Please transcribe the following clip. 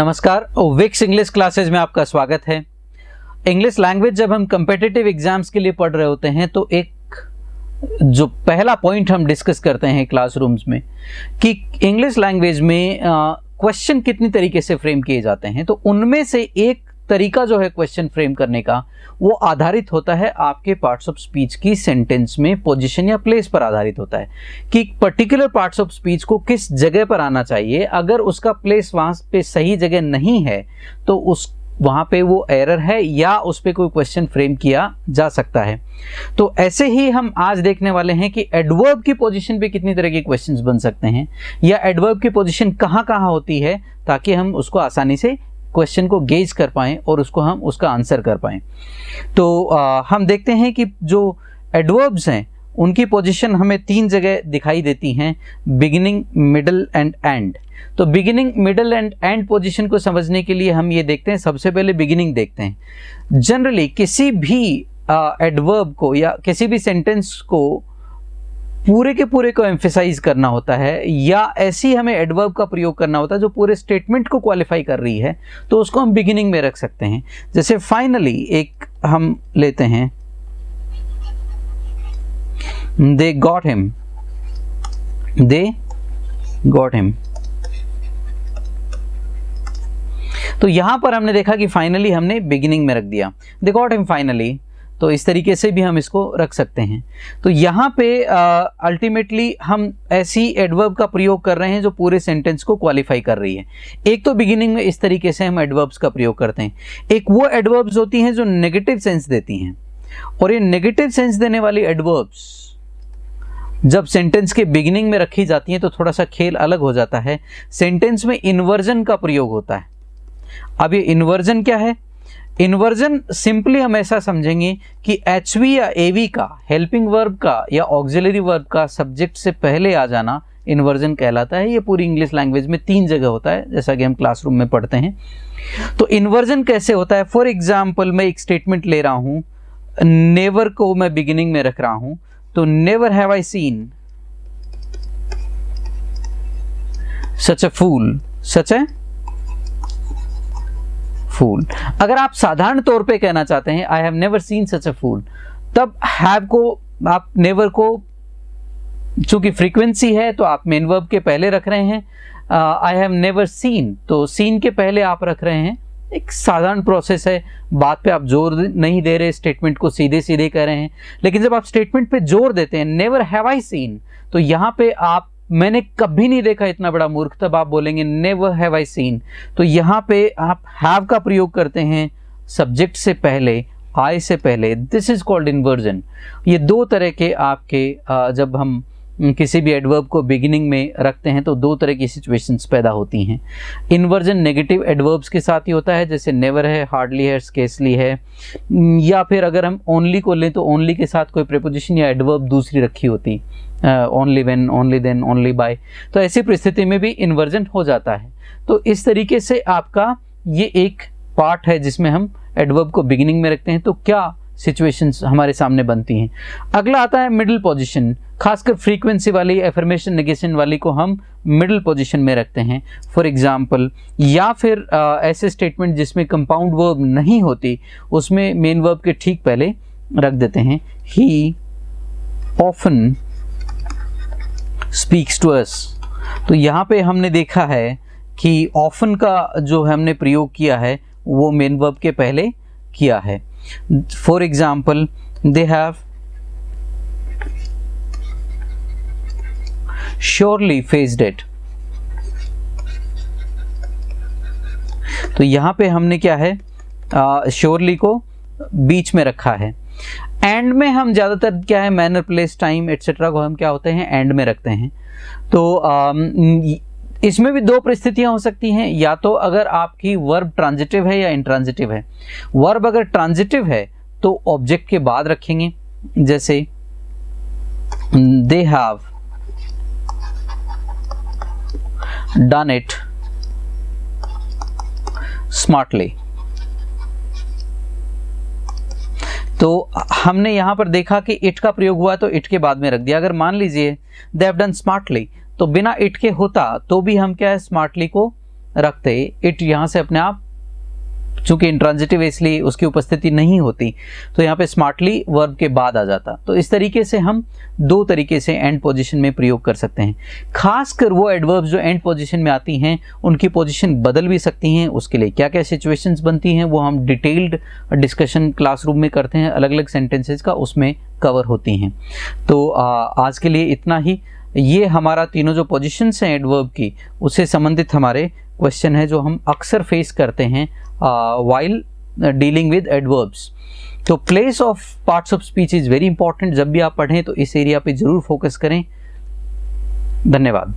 नमस्कार, Vicks English classes में आपका स्वागत है। इंग्लिश लैंग्वेज जब हम कम्पिटिटिव एग्जाम्स के लिए पढ़ रहे होते हैं तो एक जो पहला पॉइंट हम डिस्कस करते हैं क्लासरूम्स में कि इंग्लिश लैंग्वेज में क्वेश्चन कितनी तरीके से फ्रेम किए जाते हैं। तो उनमें से एक तरीका जो है क्वेश्चन फ्रेम करने का, वो आधारित होता है आपके पार्ट्स ऑफ स्पीच की सेंटेंस में पोजीशन या प्लेस पर आधारित होता है कि पर्टिकुलर पार्ट्स ऑफ स्पीच को किस जगह पर आना चाहिए। अगर उसका प्लेस वहाँ पे सही जगह नहीं है तो वहाँ पे वो एरर है या उस पर कोई क्वेश्चन फ्रेम किया जा सकता है। तो ऐसे ही हम आज देखने वाले हैं कि एडवर्ब की पोजीशन पे कितनी तरह के क्वेश्चंस बन सकते हैं या एडवर्ब की पोजीशन कहाँ कहाँ होती है, ताकि हम उसको आसानी से क्वेश्चन को गेज कर पाएं और उसका आंसर कर पाएं। तो हम देखते हैं कि जो एडवर्ब्स हैं उनकी पोजीशन हमें तीन जगह दिखाई देती हैं, बिगिनिंग, मिडल एंड एंड। तो beginning, middle and and position को समझने के लिए हम ये देखते हैं, सबसे पहले बिगिनिंग देखते हैं। जनरली किसी भी एडवर्ब को या किसी भी सेंटेंस को पूरे के पूरे को एम्फेसाइज करना होता है या ऐसी हमें एडवर्ब का प्रयोग करना होता है जो पूरे स्टेटमेंट को क्वालिफाई कर रही है, तो उसको हम बिगिनिंग में रख सकते हैं। जैसे फाइनली एक हम लेते हैं, they got him, they got him. तो यहां पर हमने देखा कि फाइनली हमने बिगिनिंग में रख दिया, दे गॉट हिम फाइनली। तो इस तरीके से भी हम इसको रख सकते हैं। तो यहाँ पे अल्टीमेटली हम ऐसी एडवर्ब का प्रयोग कर रहे हैं जो पूरे सेंटेंस को क्वालिफाई कर रही है। एक तो बिगिनिंग में इस तरीके से हम एडवर्ब्स का प्रयोग करते हैं। एक वो एडवर्ब्स होती हैं जो नेगेटिव सेंस देती हैं, और ये नेगेटिव सेंस देने वाली एडवर्ब्स जब सेंटेंस के बिगिनिंग में रखी जाती हैं तो थोड़ा सा खेल अलग हो जाता है। सेंटेंस में इन्वर्जन का प्रयोग होता है। अब ये इन्वर्जन क्या है? इन्वर्जन सिंपली हम ऐसा समझेंगे कि एचवी या एवी का, हेल्पिंग वर्ब का या ऑक्सिलरी वर्ब का सब्जेक्ट से पहले आ जाना इन्वर्जन कहलाता है। ये पूरी इंग्लिश लैंग्वेज में तीन जगह होता है, जैसा कि हम क्लासरूम में पढ़ते हैं। तो इन्वर्जन कैसे होता है? फॉर एग्जाम्पल मैं एक स्टेटमेंट ले रहा हूं, नेवर को मैं बिगिनिंग में रख रहा हूं, तो never have I seen such a fool, such a fool. अगर आप साधारण तौर पे कहना चाहते हैं I have never seen such a fool, तब हैव को आप नेवर को चूंकि फ्रीक्वेंसी है तो आप मेन वर्ब के पहले रख रहे हैं। आई हैव नेवर सीन, तो सीन के पहले आप रख रहे हैं। एक साधारण प्रोसेस है, बात पे आप जोर नहीं दे रहे, स्टेटमेंट को सीधे सीधे कह रहे हैं। लेकिन जब आप स्टेटमेंट पे जोर देते हैं, नेवर हैव आई सीन, तो यहाँ पे आप मैंने कभी नहीं देखा इतना बड़ा मूर्ख, तब आप बोलेंगे नेवर हैव आई सीन। तो यहाँ पे आप हैव का प्रयोग करते हैं सब्जेक्ट से पहले, आई से पहले। This is called inversion. ये दो तरह के आपके जब हम किसी भी एडवर्ब को बिगिनिंग में रखते हैं तो दो तरह की सिचुएशंस पैदा होती हैं। इन्वर्जन नेगेटिव एडवर्ब्स के साथ ही होता है, जैसे नेवर है, हार्डली है, स्केर्सली है, या फिर अगर हम ओनली को लें तो ओनली के साथ कोई प्रीपोजिशन या एडवर्ब दूसरी रखी होती, only when, only then, only by. तो ऐसी परिस्थिति में भी इन्वर्जन हो जाता है। तो इस तरीके से आपका ये एक पार्ट है जिसमें हम एडवर्ब को बिगिनिंग में रखते हैं। तो क्या सिचुएशंस हमारे सामने बनती हैं। अगला आता है मिडिल पोजीशन। खासकर फ्रीक्वेंसी वाली, एफर्मेशन, नेगेशन वाली को हम मिडिल पोजीशन में रखते हैं। फॉर एग्जांपल, या फिर ऐसे स्टेटमेंट जिसमें कंपाउंड वर्ब नहीं होती, उसमें मेन वर्ब के ठीक पहले रख देते हैं। He often speaks to us. तो यहाँ पे हमने देखा है कि ऑफन का जो हमने प्रयोग किया है वो मेन वर्ब के पहले किया है। For example, they have surely faced it. तो यहां पे हमने क्या है, श्योरली को बीच में रखा है। एंड में हम ज्यादातर क्या है, मैनर, प्लेस, टाइम एटसेट्रा को हम क्या होते हैं, एंड में रखते हैं। तो इसमें भी दो परिस्थितियां हो सकती हैं, या तो अगर आपकी वर्ब ट्रांजिटिव है या इंट्रांजिटिव है। वर्ब अगर ट्रांजिटिव है तो ऑब्जेक्ट के बाद रखेंगे, जैसे they have done it smartly. तो हमने यहां पर देखा कि इट का प्रयोग हुआ तो इट के बाद में रख दिया। अगर मान लीजिए दे हैव डन स्मार्टली, तो बिना इट के होता तो भी हम क्या है, स्मार्टली को रखते इट यहाँ से अपने आप, चूंकि इंट्रांजिटिव इसलिए उसकी उपस्थिति नहीं होती, तो यहाँ पे स्मार्टली वर्ब के बाद आ जाता। तो इस तरीके से हम दो तरीके से एंड पोजीशन में प्रयोग कर सकते हैं। खासकर वो एडवर्ब्स जो एंड पोजीशन में आती हैं उनकी पोजीशन बदल भी सकती हैं, उसके लिए क्या क्या सिचुएशंस बनती हैं वो हम डिटेल्ड डिस्कशन क्लासरूम में करते हैं, अलग अलग सेंटेंसेस का उसमें कवर होती हैं। तो आज के लिए इतना ही। ये हमारा तीनों जो पोजीशंस हैं एडवर्ब की, उससे संबंधित हमारे क्वेश्चन है जो हम अक्सर फेस करते हैं while dealing with adverbs। तो place of parts of speech is very important. जब भी आप पढ़ें तो इस एरिया पे जरूर फोकस करें। धन्यवाद।